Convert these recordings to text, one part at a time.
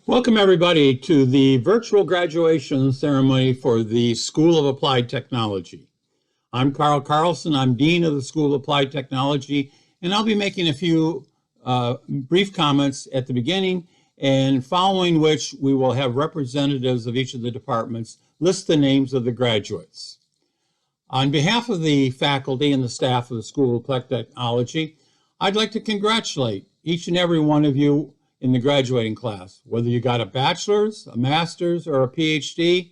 Welcome everybody to the virtual graduation ceremony for the School of Applied Technology. I'm Carl Carlson, I'm Dean of the School of Applied Technology, and I'll be making a few brief comments at the beginning, and following which we will have representatives of each of the departments list the names of the graduates. On behalf of the faculty and the staff of the School of Applied Technology, I'd like to congratulate each and every one of you in the graduating class. Whether you got a bachelor's, a master's, or a PhD,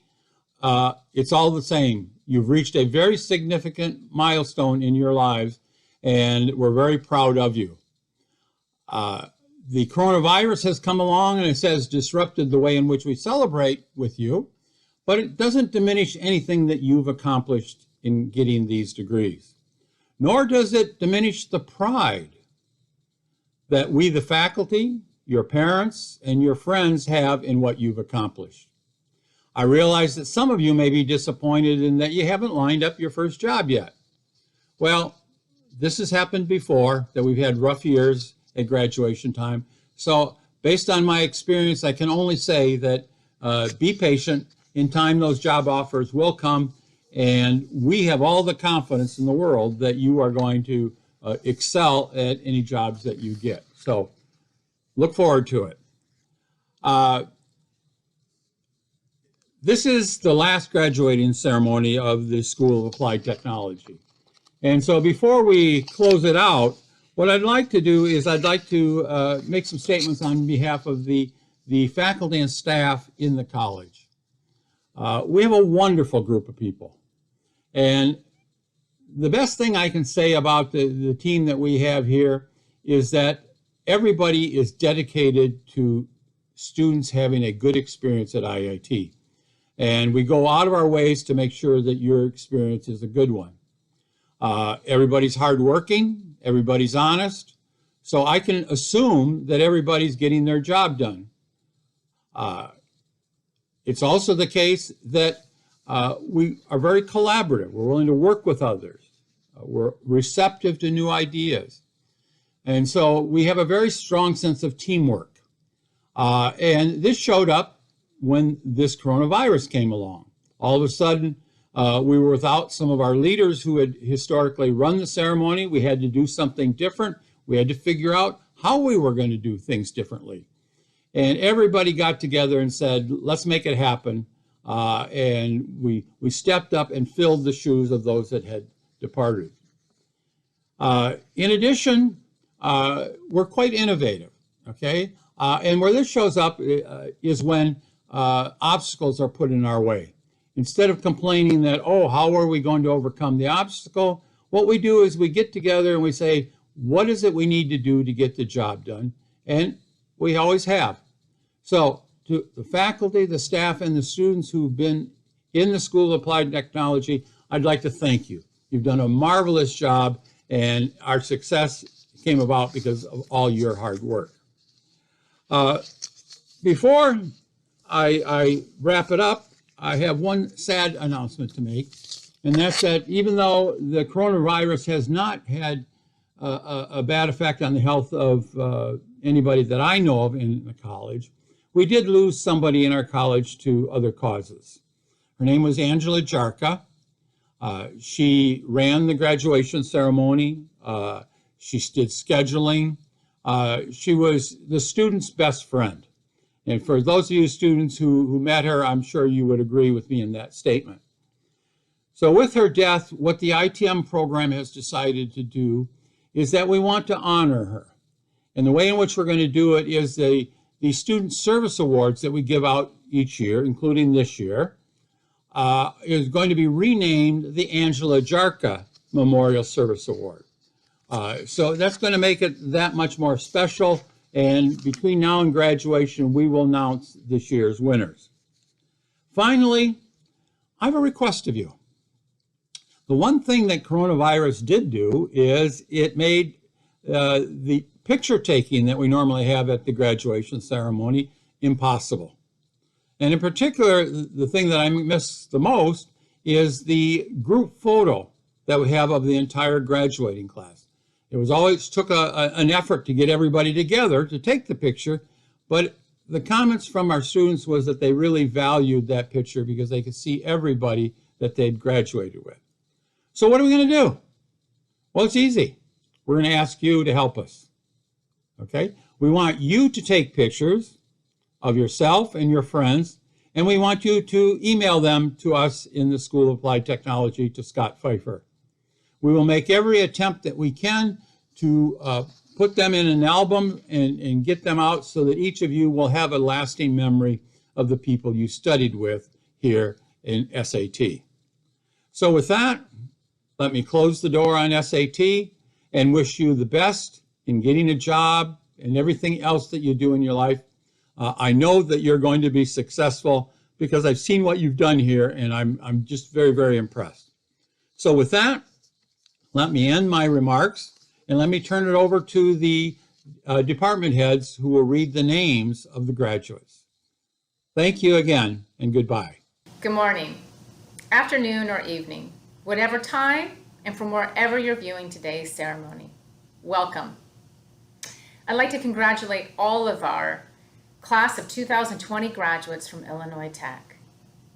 it's all the same. You've reached a very significant milestone in your lives, and we're very proud of you. The coronavirus has come along and it has disrupted the way in which we celebrate with you, but it doesn't diminish anything that you've accomplished in getting these degrees. Nor does it diminish the pride that we, the faculty, your parents, and your friends have in what you've accomplished. I realize that some of you may be disappointed in that you haven't lined up your first job yet. Well, this has happened before, that we've had rough years at graduation time. So based on my experience, I can only say that be patient. In time, those job offers will come, and we have all the confidence in the world that you are going to excel at any jobs that you get. So look forward to it. This is the last graduating ceremony of the School of Applied Technology. And so before we close it out, what I'd like to do is I'd like to make some statements on behalf of the faculty and staff in the college. We have a wonderful group of people. And the best thing I can say about the team that we have here is that everybody is dedicated to students having a good experience at IIT. And we go out of our ways to make sure that your experience is a good one. Everybody's hardworking, everybody's honest, so I can assume that everybody's getting their job done. It's also the case that we are very collaborative. We're willing to work with others. We're receptive to new ideas. And so we have a very strong sense of teamwork. And this showed up when this coronavirus came along. All of a sudden, we were without some of our leaders who had historically run the ceremony. We had to do something different. We had to figure out how we were going to do things differently. And everybody got together and said, let's make it happen. And we stepped up and filled the shoes of those that had departed. In addition, we're quite innovative, okay? And where this shows up is when obstacles are put in our way. Instead of complaining that, oh, how are we going to overcome the obstacle? What we do is we get together and we say, what is it we need to do to get the job done? And we always have. So to the faculty, the staff, and the students who've been in the School of Applied Technology, I'd like to thank you. You've done a marvelous job, and our success came about because of all your hard work. Before I wrap it up, I have one sad announcement to make, and that's that even though the coronavirus has not had a bad effect on the health of anybody that I know of in the college, we did lose somebody in our college to other causes. Her name was Angela Jarka. She ran the graduation ceremony. She did scheduling. She was the student's best friend. And for those of you students who met her, I'm sure you would agree with me in that statement. So with her death, what the ITM program has decided to do is that we want to honor her. And the way in which we're going to do it is the Student Service Awards that we give out each year, including this year, is going to be renamed the Angela Jarka Memorial Service Award. So that's going to make it that much more special. And between now and graduation, we will announce this year's winners. Finally, I have a request of you. The one thing that coronavirus did do is it made the picture taking that we normally have at the graduation ceremony impossible. And in particular, the thing that I miss the most is the group photo that we have of the entire graduating class. It was always took an effort to get everybody together to take the picture, but the comments from our students was that they really valued that picture because they could see everybody that they'd graduated with. So what are we going to do? Well, it's easy. We're going to ask you to help us. Okay? We want you to take pictures of yourself and your friends, and we want you to email them to us in the School of Applied Technology to Scott Pfeiffer. We will make every attempt that we can to put them in an album and get them out so that each of you will have a lasting memory of the people you studied with here in SAT. So with that, let me close the door on SAT and wish you the best in getting a job and everything else that you do in your life. I know that you're going to be successful because I've seen what you've done here, and I'm just very, very impressed. So with that, let me end my remarks, and let me turn it over to the department heads who will read the names of the graduates. Thank you again, and goodbye. Good morning, afternoon, or evening, whatever time and from wherever you're viewing today's ceremony. Welcome. I'd like to congratulate all of our class of 2020 graduates from Illinois Tech,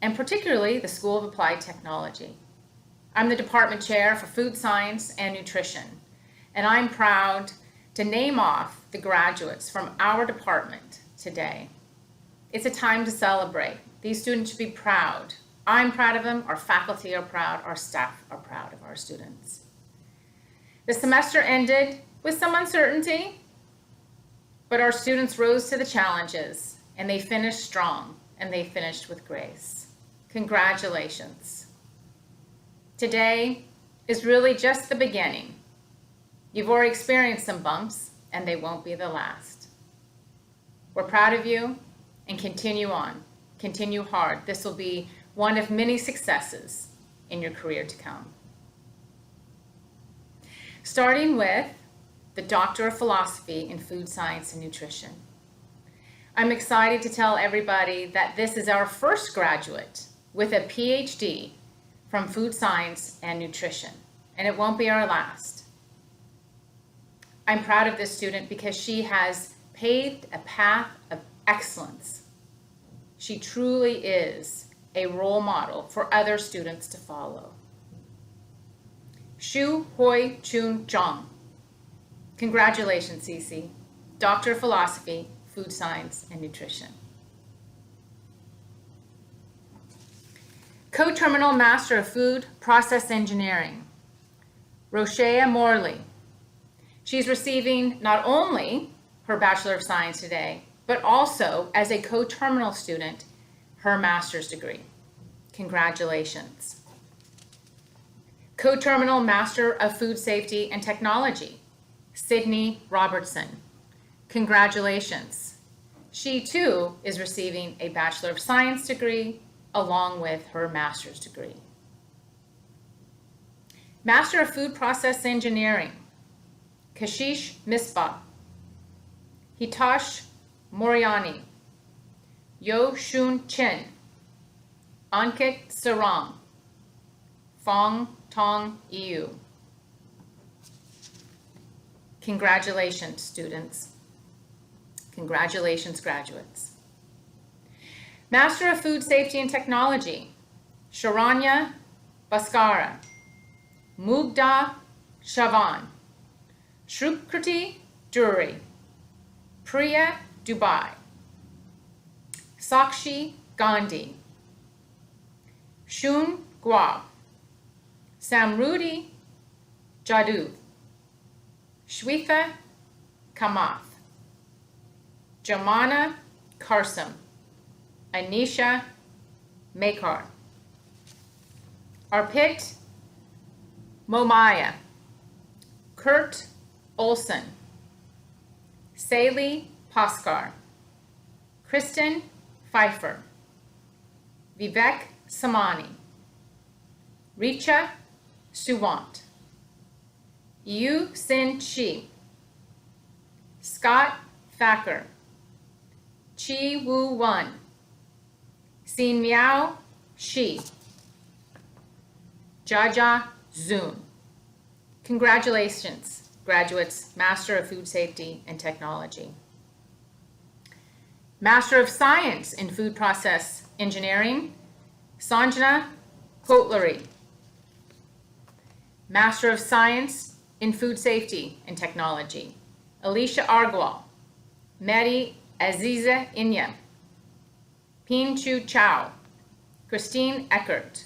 and particularly the School of Applied Technology. I'm the department chair for food science and nutrition, and I'm proud to name off the graduates from our department today. It's a time to celebrate. These students should be proud. I'm proud of them, our faculty are proud, our staff are proud of our students. The semester ended with some uncertainty, but our students rose to the challenges, and they finished strong, and they finished with grace. Congratulations. Today is really just the beginning. You've already experienced some bumps, and they won't be the last. We're proud of you, and continue on. Continue hard. This will be one of many successes in your career to come. Starting with the Doctor of Philosophy in Food Science and Nutrition. I'm excited to tell everybody that this is our first graduate with a PhD from Food Science and Nutrition, and it won't be our last. I'm proud of this student because she has paved a path of excellence. She truly is a role model for other students to follow. Xuhuiqun Zhang. Congratulations, Cece. Doctor of Philosophy, Food Science, and Nutrition. Co-terminal Master of Food Process Engineering, Rochea Morley. She's receiving not only her Bachelor of Science today, but also as a co-terminal student, her master's degree. Congratulations. Co-terminal Master of Food Safety and Technology, Sydney Robertson. Congratulations. She too is receiving a Bachelor of Science degree along with her master's degree. Master of Food Process Engineering, Kashish Misbah, Hitash Moriani, Yo Shun Chen, Ankit Sarang, Fong Tong Yu. Congratulations, students. Congratulations, graduates. Master of Food Safety and Technology, Sharanya Baskara, Mugdha Shavan, Shrukriti Duri, Priya Dubai, Sakshi Gandhi, Shun Gua, Samrudi Jadoo, Shwetha Kamath, Jamana Karsam, Anisha Makar. Arpit Momaya, Kurt Olson, Saley Paskar, Kristen Pfeiffer, Vivek Samani, Richa Suwant, Yu Sin Chi, Scott Thacker, Chi Wu Wan, Xin Miao Shi, Jaja Zun. Congratulations, graduates, Master of Food Safety and Technology. Master of Science in Food Process Engineering, Sanjana Potluri. Master of Science in Food Safety and Technology, Alicia Argwal, Mary Aziza Inya, Pin Chu Chow, Christine Eckert,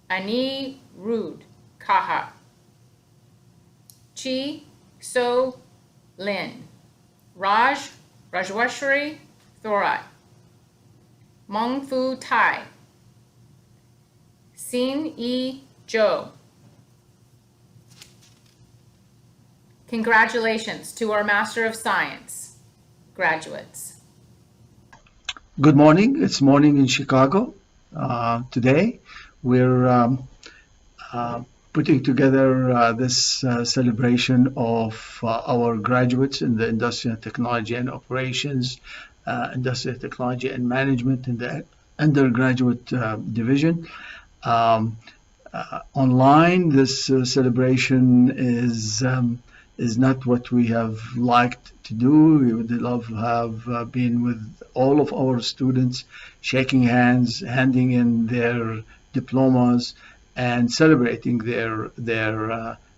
Ani Rood Kaha, Chi So Lin, Rajwashri Thorai, Mong Fu Tai, Sin Yi Zhou. Congratulations to our Master of Science graduates. Good morning. It's morning in Chicago. Today, we're putting together this celebration of our graduates in the Industrial Technology and Operations, Industrial Technology and Management in the undergraduate division. Online, this celebration is not what we have liked to do. We would love to have been with all of our students, shaking hands, handing in their diplomas, and celebrating their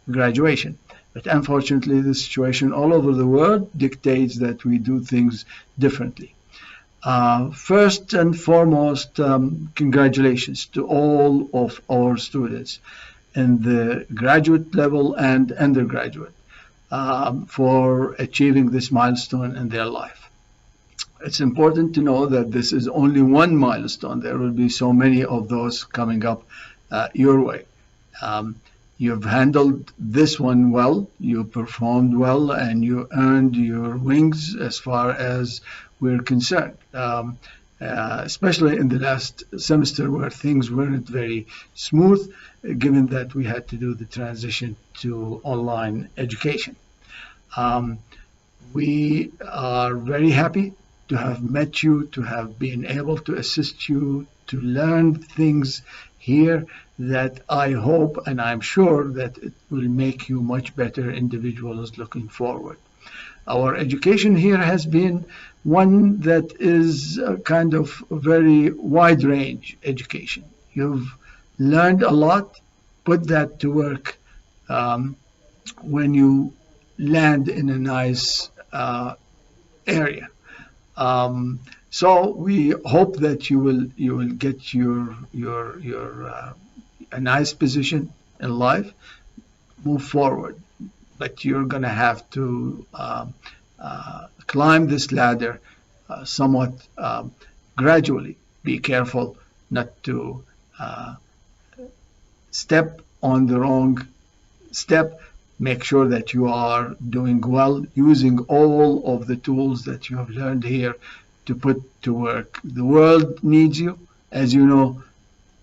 graduation. But unfortunately, the situation all over the world dictates that we do things differently. First and foremost, congratulations to all of our students in the graduate level and undergraduate for achieving this milestone in their life. It's important to know that this is only one milestone. There will be so many of those coming up your way. You've handled this one well, you performed well, and you earned your wings as far as we're concerned, especially in the last semester where things weren't very smooth, given that we had to do the transition to online education. We are very happy to have met you, to have been able to assist you, to learn things here that I hope and I'm sure that it will make you much better individuals looking forward. Our education here has been one that is a kind of very wide range education. You've learned a lot, put that to work when you land in a nice area. So we hope that you will get your a nice position in life, move forward. But you're going to have to climb this ladder somewhat gradually. Be careful not to step on the wrong step. Make sure that you are doing well, using all of the tools that you have learned here to put to work. The world needs you. As you know,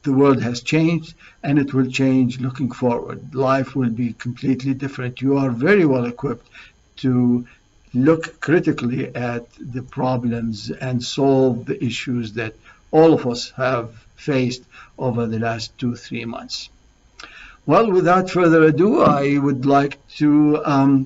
the world has changed, and it will change looking forward. Life will be completely different. You are very well equipped to look critically at the problems and solve the issues that all of us have faced over the last 2-3 months. Well, without further ado, I would like to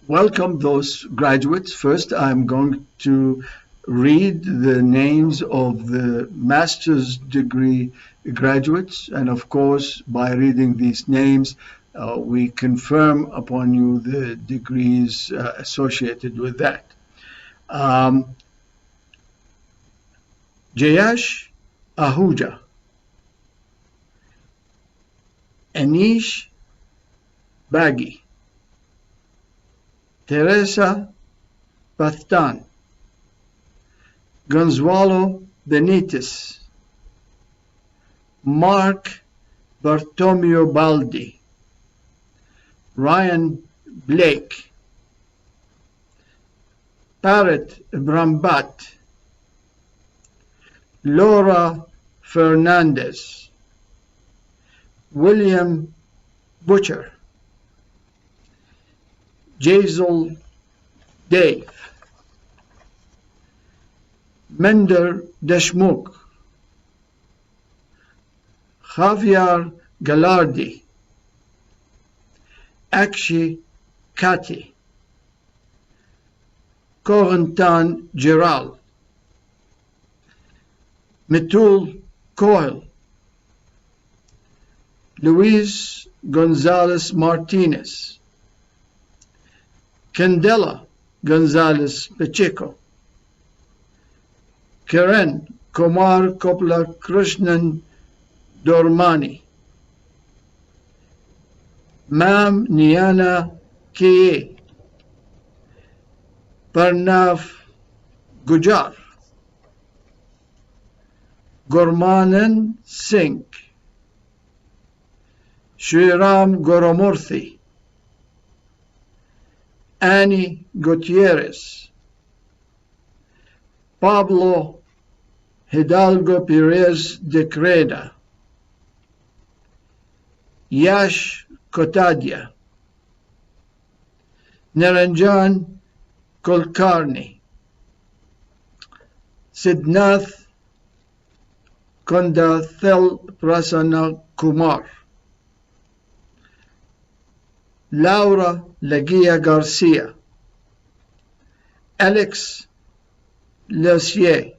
welcome those graduates. First, I'm going to read the names of the master's degree graduates, and of course, by reading these names, we confirm upon you the degrees associated with that. Jayash Ahuja, Anish Baghi, Teresa Pathan, Gonzalo Benitez, Mark Bartomeo Baldi, Ryan Blake, Parrot Brambat, Laura Fernandez, William Butcher, Jazel Dave, Mender Deshmukh, Javier Galardi, Akshi Kati, Corentin Giral, Metul Coyle, Luis Gonzalez Martinez, Candela Gonzalez Pacheco, Karen Kumar Kopla Krishnan Dormani, Mam Niana Kiye, Parnav Gujar, Gormanan Singh, Shriram Goromurthy, Annie Gutierrez, Pablo Hidalgo Perez de Creda, Yash Kotadia, Naranjan Kulkarni, Sidnath Kondathel Prasanna Kumar, Laura Laguia Garcia, Alex Lesier,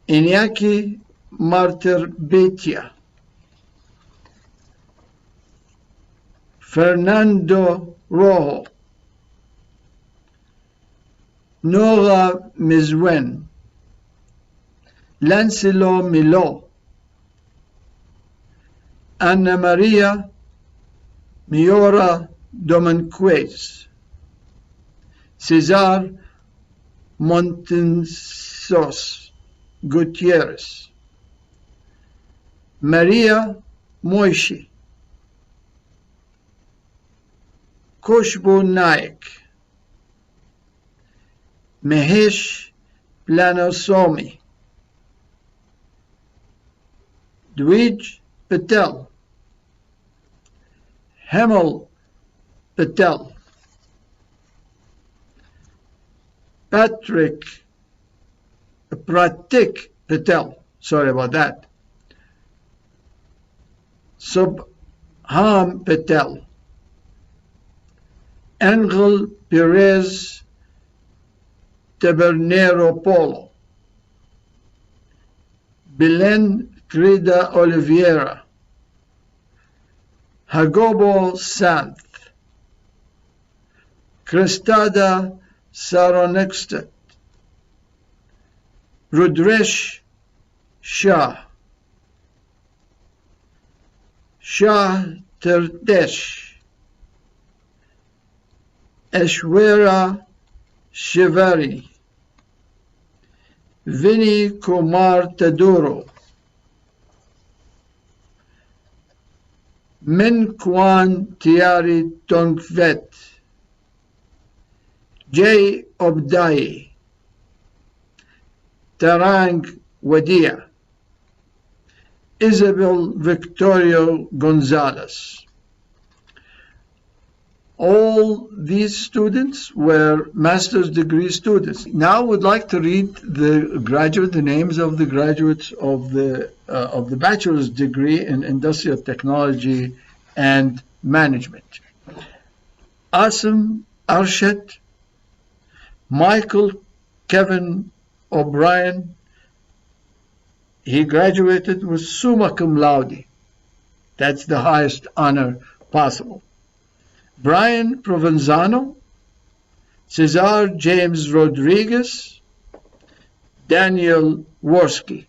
Iñaki Martir Betia, Fernando Rojo, Nora Mizwen, Lancelo Milo, Anna Maria Miora Dominguez, Cesar Montensos Gutierrez, Maria Moishi, Kushbu Naik, Mahesh Planosomi, Dwij Patel, Hemal Patel, Pratik Patel, sorry about that, Subham Patel, Angel Perez Tabernero Polo, Belen Crida Oliveira, Hagobo Santh, Cristada Saronextet, Rudresh Shah, Shah Terdesh, Ashwara Shivari, Vinny Kumar Taduro, Min Kwan Tiari Tongvet, J. Obdai, Tarang Wadia, Isabel Victorio Gonzalez. All these students were master's degree students. Now I would like to read the names of the graduates of the bachelor's degree in industrial technology and management. Asim Arshad, Michael Kevin O'Brien, he graduated with summa cum laude. That's the highest honor possible. Brian Provenzano, Cesar James Rodriguez, Daniel Worski.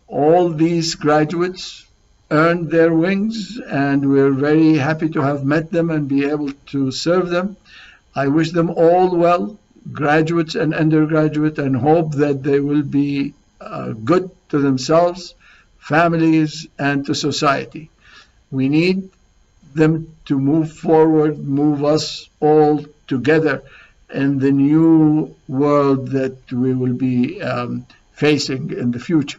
All these graduates earned their wings, and we're very happy to have met them and be able to serve them. I wish them all well, graduates and undergraduate, and hope that they will be good to themselves, families, and to society. We need them to move forward, move us all together in the new world that we will be facing in the future.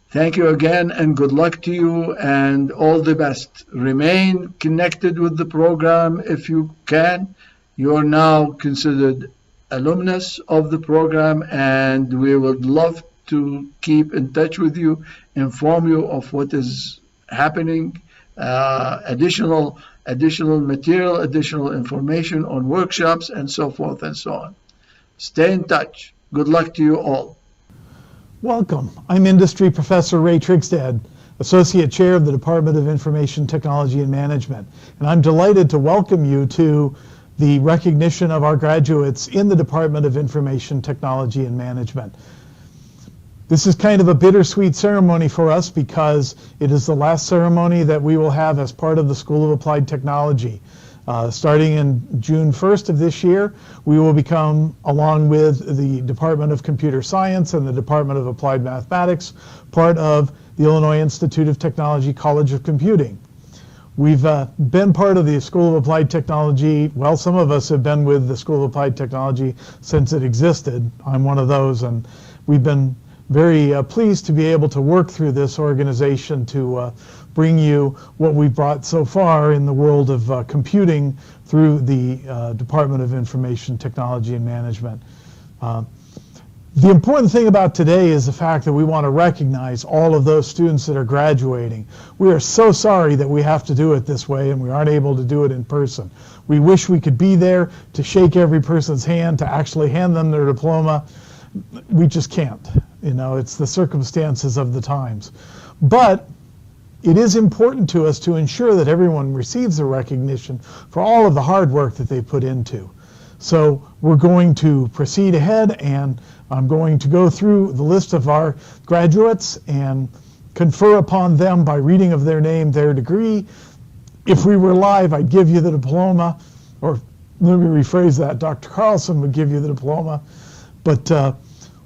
Thank you again, and good luck to you, and all the best. Remain connected with the program if you can. You are now considered alumnus of the program, and we would love to keep in touch with you, inform you of what is happening, additional additional material, additional information on workshops, and so forth and so on. Stay in touch. Good luck to you all. Welcome. I'm Industry Professor Ray Trigstad, Associate Chair of the Department of Information Technology and Management. And I'm delighted to welcome you to the recognition of our graduates in the Department of Information Technology and Management. This is kind of a bittersweet ceremony for us because it is the last ceremony that we will have as part of the School of Applied Technology. Starting in June 1st of this year, we will become, along with the Department of Computer Science and the Department of Applied Mathematics, part of the Illinois Institute of Technology College of Computing. We've been part of the School of Applied Technology. Well, some of us have been with the School of Applied Technology since it existed. I'm one of those, and we've been very pleased to be able to work through this organization to bring you what we've brought so far in the world of computing through the Department of Information Technology and Management. The important thing about today is the fact that we want to recognize all of those students that are graduating. We are so sorry that we have to do it this way and we aren't able to do it in person. We wish we could be there to shake every person's hand, to actually hand them their diploma. We just can't. You know, it's the circumstances of the times. But it is important to us to ensure that everyone receives the recognition for all of the hard work that they put into. So we're going to proceed ahead, and I'm going to go through the list of our graduates and confer upon them by reading of their name, their degree. If we were live, I'd give you the diploma, or let me rephrase that, Dr. Carlson would give you the diploma. But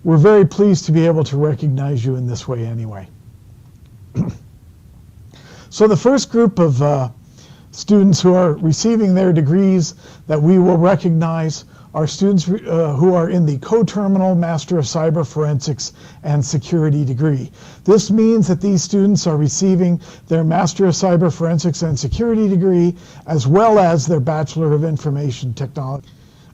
we're very pleased to be able to recognize you in this way anyway. So the first group of students who are receiving their degrees that we will recognize are students who are in the co-terminal Master of Cyber Forensics and Security degree. This means that these students are receiving their Master of Cyber Forensics and Security degree as well as their Bachelor of Information Technology.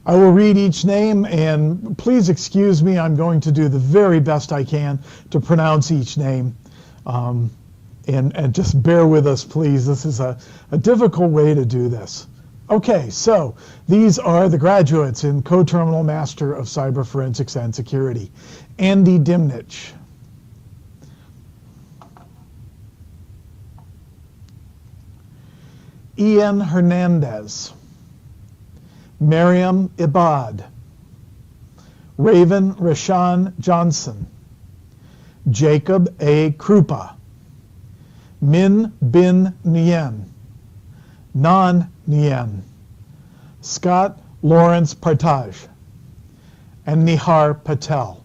I will read each name, and please excuse me, I'm going to do the very best I can to pronounce each name. And just bear with us, please. This is a difficult way to do this. Okay, so these are the graduates in Co-Terminal Master of Cyber Forensics and Security. Andy Dimnich. Ian Hernandez. Mariam Ibad. Raven Rashan Johnson. Jacob A. Krupa. Min Bin Nguyen. Nan Nguyen. Scott Lawrence Partage. And Nihar Patel.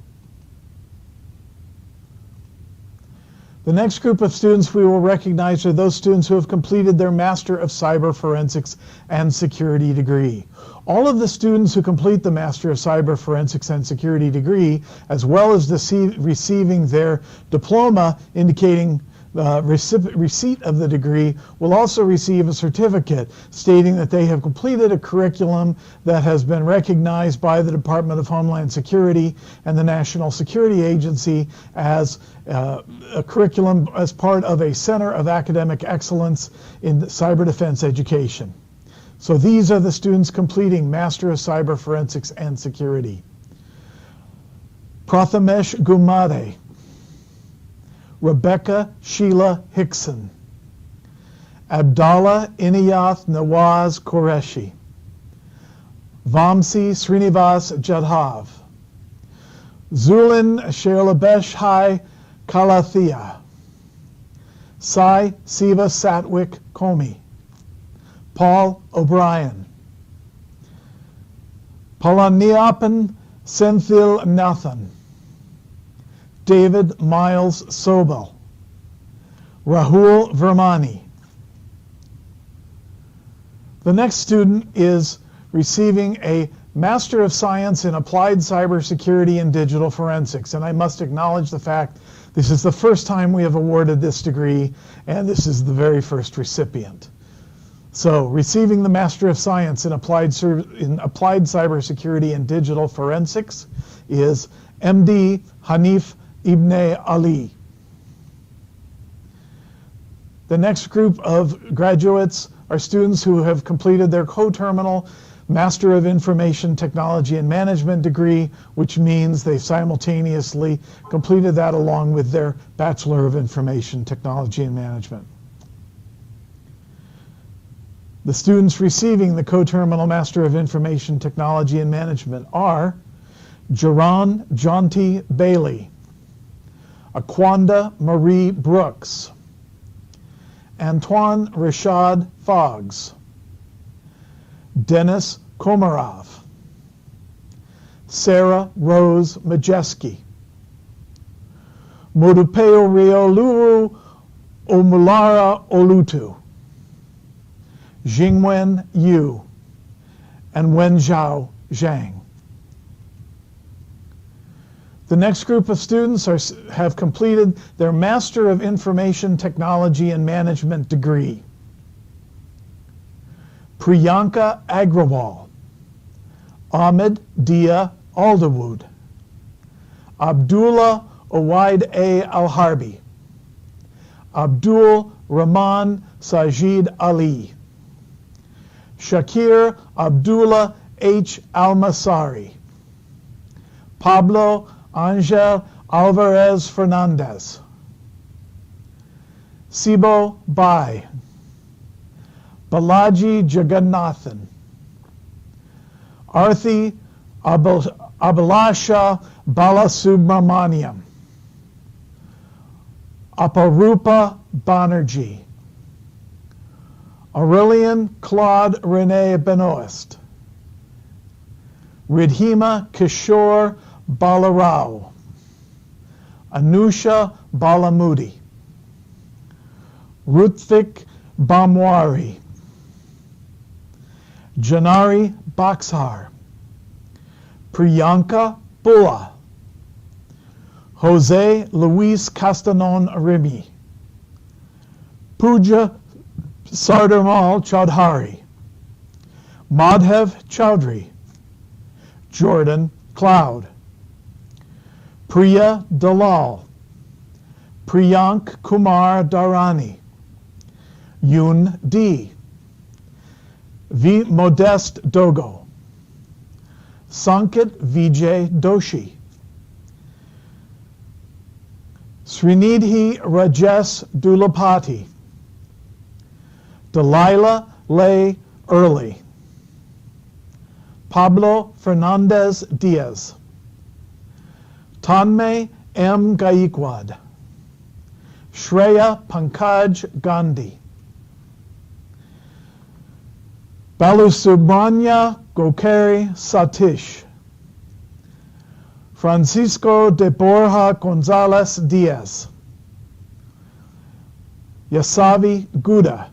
The next group of students we will recognize are those students who have completed their Master of Cyber Forensics and Security degree. All of the students who complete the Master of Cyber Forensics and Security degree, as well as receiving their diploma indicating receipt of the degree, will also receive a certificate stating that they have completed a curriculum that has been recognized by the Department of Homeland Security and the National Security Agency as a curriculum as part of a Center of Academic Excellence in Cyber Defense Education. So these are the students completing Master of Cyber Forensics and Security. Prathamesh Gumade. Rebecca Sheila Hickson. Abdallah Inayath Nawaz Qureshi. Vamsi Srinivas Jadhav. Zulin Sherlabesh Hai Kalathia. Sai Siva Satwik Komi. Paul O'Brien. Palaniapan Senthil Nathan. David Miles Sobel. Rahul Vermani. The next student is receiving a Master of Science in Applied Cybersecurity and Digital Forensics, and I must acknowledge the fact this is the first time we have awarded this degree, and this is the very first recipient. So, receiving the Master of Science in Applied Cybersecurity and Digital Forensics is MD Hanif Ibn Ali. The next group of graduates are students who have completed their co-terminal Master of Information Technology and Management degree, which means they simultaneously completed that along with their Bachelor of Information Technology and Management. The students receiving the co-terminal Master of Information Technology and Management are Jaron Jonty Bailey, Aquanda Marie Brooks, Antoine Rashad Foggs, Dennis Komarov, Sarah Rose Majeski, Modupeo Rioluru Omulara Olutu, Jingwen Yu, and Wenzhao Zhang. The next group of students have completed their Master of Information Technology and Management degree. Priyanka Agrawal, Ahmed Dia Aldawood, Abdullah Owaid A. Al-Harbi, Abdul Rahman Sajid Ali, Shakir Abdullah H. Al-Masari, Pablo Angel Alvarez Fernandez, Sibo Bai, Balaji Jagannathan, Arthi Abhilasha Balasubramaniam, Aparupa Banerjee, Aurelian Claude Rene Benoist, Ridhima Kishore Balarao, Anusha Balamudi, Rutvik Bamwari, Janari Baksar, Priyanka Bulla, Jose Luis Castanon Rimi, Pooja Sardarmal Chaudhary, Madhav Chowdhury, Jordan Cloud, Priya Dalal, Priyank Kumar Dharani, Yoon D, V. Modest Dogo, Sanket Vijay Doshi, Srinidhi Rajesh Dulapati, Delilah Lay Early, Pablo Fernandez Diaz, Tanmay M. Gaikwad, Shreya Pankaj Gandhi, Balusubramanya Gokari Satish, Francisco de Borja Gonzalez Diaz, Yasavi Guda,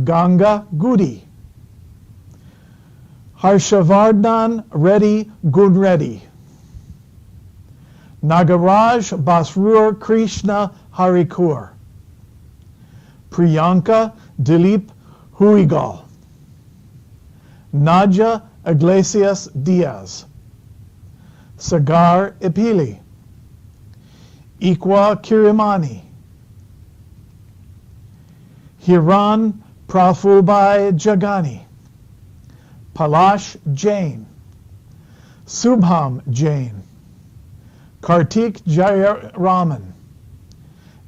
Ganga Gudi, Harshavardhan Reddy Gunreddy, Nagaraj Basrur Krishna Harikur, Priyanka Dilip Huigal, Nadia Iglesias Diaz, Sagar Ipili, Ikwa Kirimani, Hiran Prafulbai Jagani, Palash Jain, Subham Jain, Kartik Jayaraman,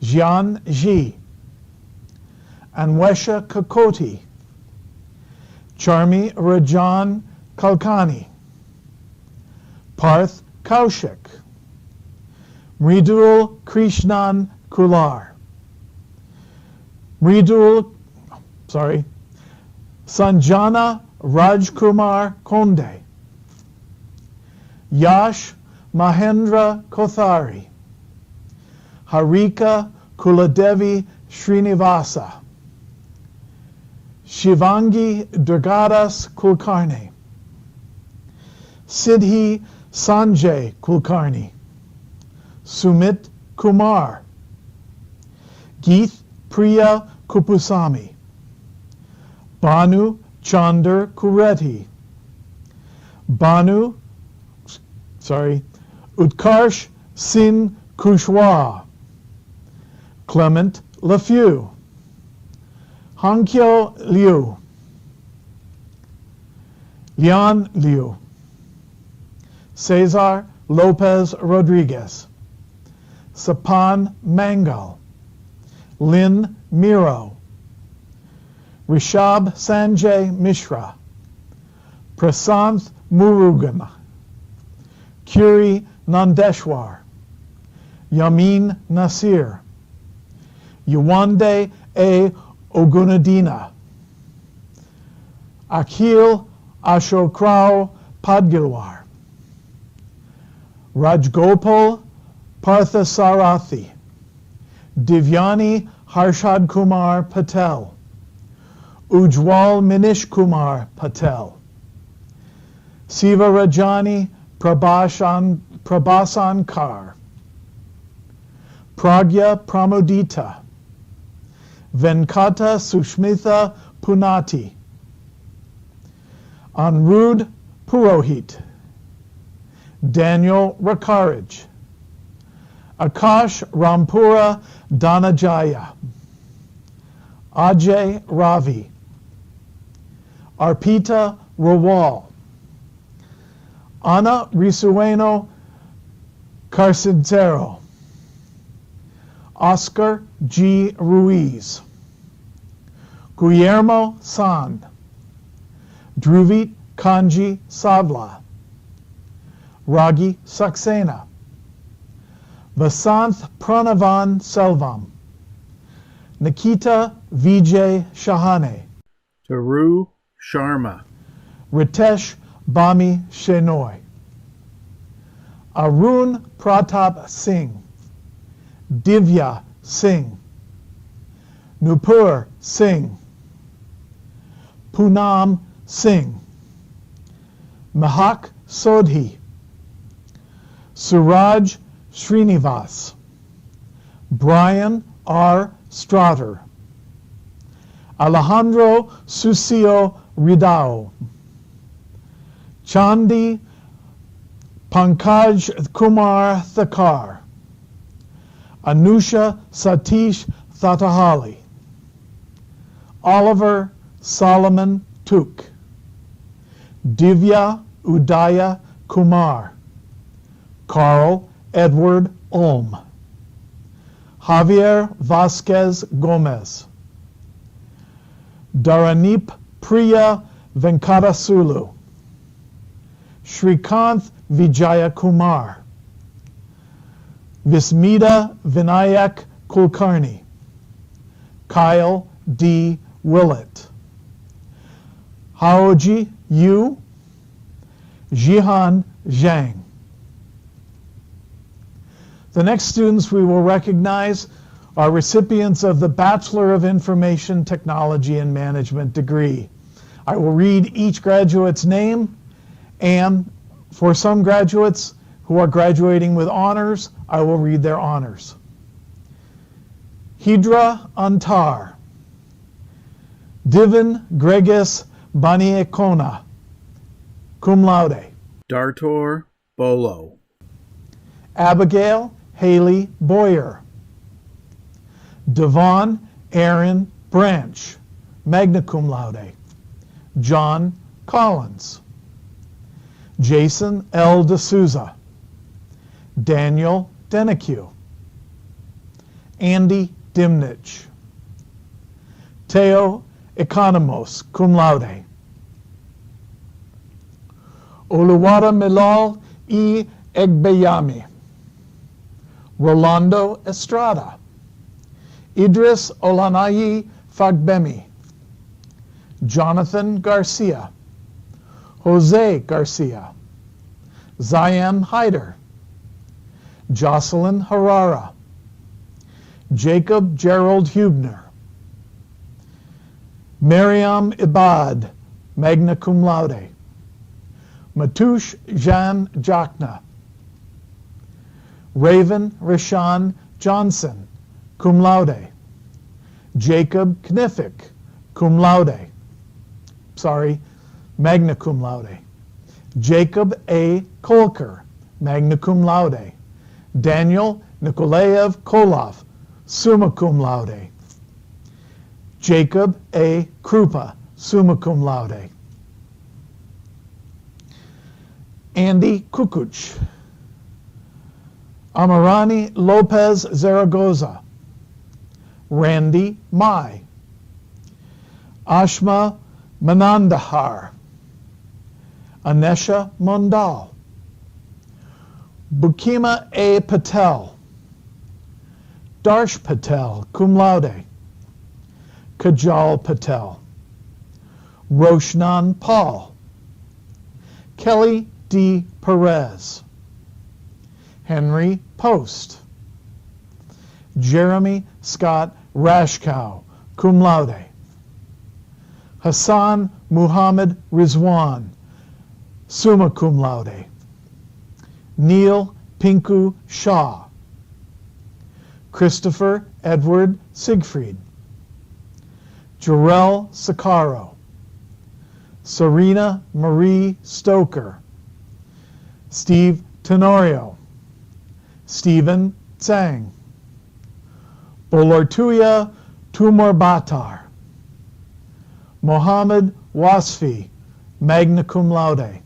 Jian Ji, Anwesha Kakoti, Charmi Rajan Kalkani, Parth Kaushik, Mridul Krishnan Kular, Sanjana Rajkumar Konde, Yash Mahendra Kothari, Harika Kuladevi Srinivasa, Shivangi Durgadas Kulkarni, Siddhi Sanjay Kulkarni, Sumit Kumar, Geeth Priya Kupusami, Banu Chandar Kureti, Utkarsh Sin Kushwaha, Clement Lafew, Hongkyo Liu, Lian Liu, Cesar Lopez Rodriguez, Sapan Mangal, Lin Miro, Rishab Sanjay Mishra, Prasanth Murugan, Kuri Nandeshwar, Yamin Nasir, Yuwande A. Ogunadina, Akhil Ashokrao Padgilwar, Rajgopal Parthasarathi, Divyani Harshad Kumar Patel, Ujwal Minish Kumar Patel, Siva Rajani Prabhasan Kar, Pragya Pramodita, Venkata Sushmitha Punati, Anrud Purohit, Daniel Rakaraj, Akash Rampura Dhanajaya, Ajay Ravi, Arpita Rawal, Ana Risueno Carcintero, Oscar G. Ruiz, Guillermo San, Druvit Kanji Savla, Ragi Saxena, Vasanth Pranavan Selvam, Nikita Vijay Shahane, Taru Sharma, Ritesh Bami Shenoy, Arun Pratap Singh, Divya Singh, Nupur Singh, Poonam Singh, Mahak Sodhi, Suraj Srinivas, Brian R. Strater, Alejandro Sucio Ridao, Chandi Pankaj Kumar Thakar, Anusha Satish Thatahali, Oliver Solomon Tuk, Divya Udaya Kumar, Carl Edward Olm, Javier Vasquez Gomez, Dharanip Priya Venkatasulu, Srikanth Vijaya Kumar, Vismita Vinayak Kulkarni, Kyle D. Willett, Haoji Yu, Jihan Zhang. The next students we will recognize are recipients of the Bachelor of Information Technology and Management degree. I will read each graduate's name, and for some graduates who are graduating with honors, I will read their honors. Hidra Antar, Divin Gregis Baniekona, cum laude. Dartor Bolo, Abigail Haley Boyer, Devon Aaron Branch, magna cum laude. John Collins, Jason L. D'Souza, Daniel Denecue, Andy Dimnich, Teo Economos, cum laude. Oluwada Milal E. Egbeyami, Rolando Estrada, Idris Olanayi Fagbemi, Jonathan Garcia, Jose Garcia, Ziam Hyder, Jocelyn Harara, Jacob Gerald Hubner, Miriam Ibad, magna cum laude. Matush Jan Jakna, Raven Rashan Johnson, cum laude. Jacob Kniffick, cum laude. Magna cum laude. Jacob A. Kolker, magna cum laude. Daniel Nikolaev Kolov, summa cum laude. Jacob A. Krupa, summa cum laude. Andy Kukuc. Amarani Lopez Zaragoza. Randy Mai. Ashma Manandahar. Anesha Mondal. Bukima A. Patel. Darsh Patel, cum laude. Kajal Patel. Roshnan Paul. Kelly D. Perez. Henry Post. Jeremy Scott Rashkow, cum laude. Hassan Muhammad Rizwan, summa cum laude. Neil Pinku Shaw. Christopher Edward Siegfried. Jarrell Sicaro. Serena Marie Stoker. Steve Tenorio. Stephen Zhang. Bolortuya Tumorbatar. Mohammed Wasfi, magna cum laude.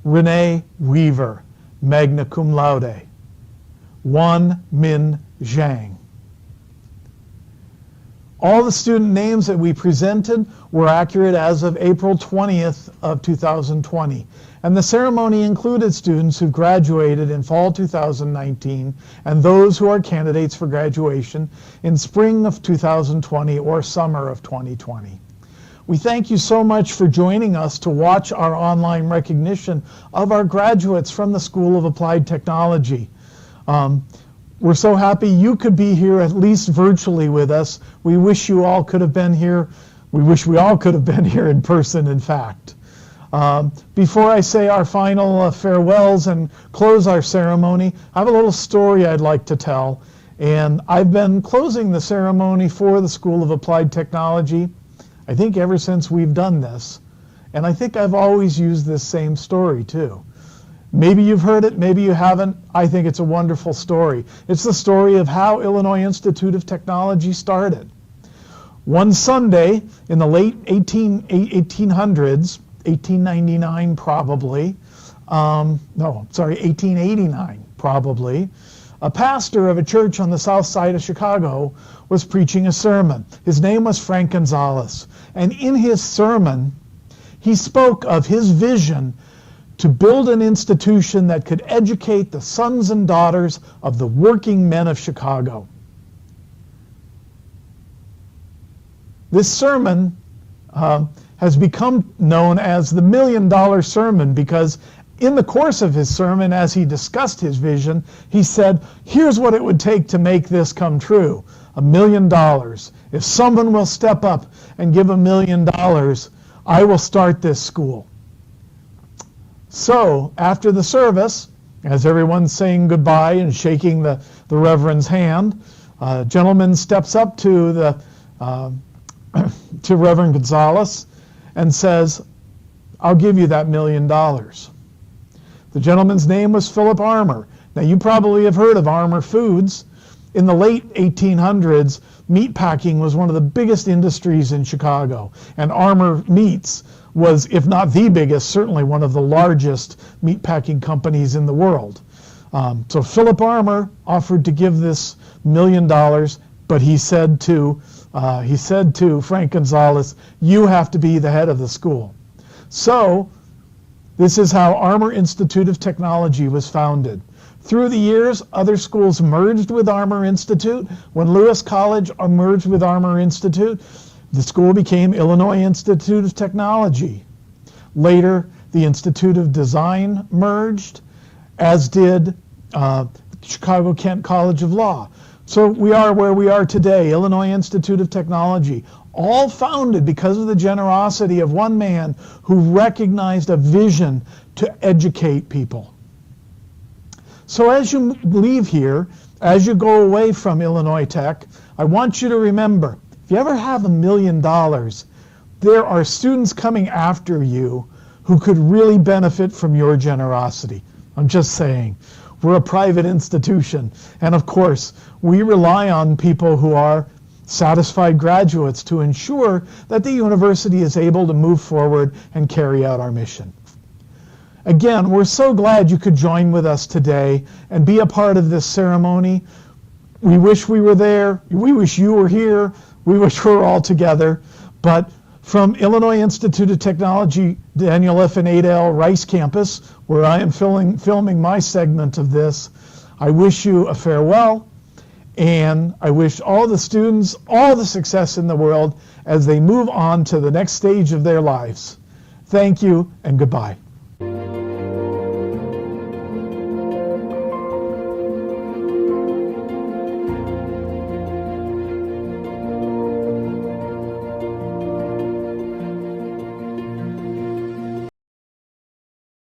Renee Weaver, magna cum laude. Wan Min Zhang. All the student names that we presented were accurate as of April 20th of 2020. And the ceremony included students who graduated in fall 2019 and those who are candidates for graduation in spring of 2020 or summer of 2020. We thank you so much for joining us to watch our online recognition of our graduates from the School of Applied Technology. We're so happy you could be here at least virtually with us. We wish you all could have been here. We wish we all could have been here in person, in fact. Before I say our final farewells and close our ceremony, I have a little story I'd like to tell. And I've been closing the ceremony for the School of Applied Technology, I think ever since we've done this. And I think I've always used this same story too. Maybe you've heard it, maybe you haven't. I think it's a wonderful story. It's the story of how Illinois Institute of Technology started. One Sunday in the late 1800s, 1899 probably, 1889 probably, a pastor of a church on the south side of Chicago was preaching a sermon. His name was Frank Gonzalez. And in his sermon, he spoke of his vision to build an institution that could educate the sons and daughters of the working men of Chicago. This sermon has become known as the $1 Million Sermon because in the course of his sermon, as he discussed his vision, he said, here's what it would take to make this come true. $1 million. If someone will step up and give $1 million, I will start this school. So after the service, as everyone's saying goodbye and shaking the Reverend's hand, a gentleman steps up to to Reverend Gonzalez and says, I'll give you that $1 million. The gentleman's name was Philip Armour. Now you probably have heard of Armour Foods. In the late 1800s, meat packing was one of the biggest industries in Chicago, and Armour Meats was, if not the biggest, certainly one of the largest meat packing companies in the world. So Philip Armour offered to give this $1 million, but he said to Frank Gonzalez, you have to be the head of the school. So this is how Armour Institute of Technology was founded. Through the years, other schools merged with Armour Institute. When Lewis College merged with Armour Institute, the school became Illinois Institute of Technology. Later, the Institute of Design merged, as did Chicago-Kent College of Law. So we are where we are today, Illinois Institute of Technology, all founded because of the generosity of one man who recognized a vision to educate people. So as you leave here, as you go away from Illinois Tech, I want you to remember, if you ever have $1 million, there are students coming after you who could really benefit from your generosity. I'm just saying. We're a private institution, and of course, we rely on people who are satisfied graduates to ensure that the university is able to move forward and carry out our mission. Again, we're so glad you could join with us today and be a part of this ceremony. We wish we were there. We wish you were here. We wish we were all together. But from Illinois Institute of Technology, Daniel F. and Ada L. Rice campus, where I am filming my segment of this, I wish you a farewell, and I wish all the students all the success in the world as they move on to the next stage of their lives. Thank you and goodbye.